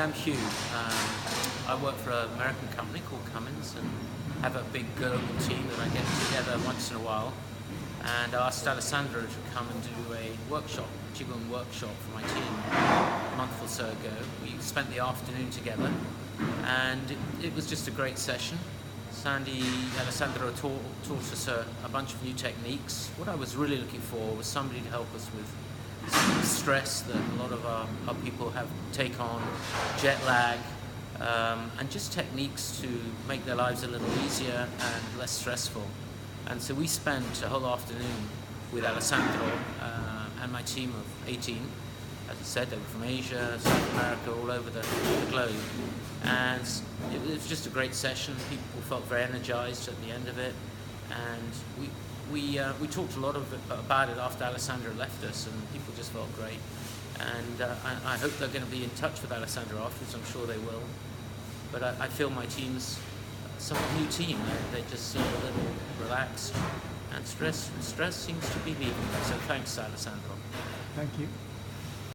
I'm Hugh. I work for an American company called Cummins and have a big global team that I get together once in a while. And I asked Alessandro to come and do a workshop, a Qigong workshop for my team a month or so ago. We spent the afternoon together and it was just a great session. Alessandro taught us a bunch of new techniques. What I was really looking for was somebody to help us with some stress that a lot of our people take on, jet lag, and just techniques to make their lives a little easier and less stressful. And so we spent a whole afternoon with Alessandro and my team of 18. As I said, they were from Asia, South America, all over the globe. And it was just a great session. People felt very energized at the end of it. And we talked a lot about it after Alessandro left us, and people just felt great. And I hope they're going to be in touch with Alessandro afterwards. I'm sure they will. But I feel my team's somewhat new team. They just seem a little relaxed, and stress seems to be leaving them. So thanks, Alessandro. Thank you.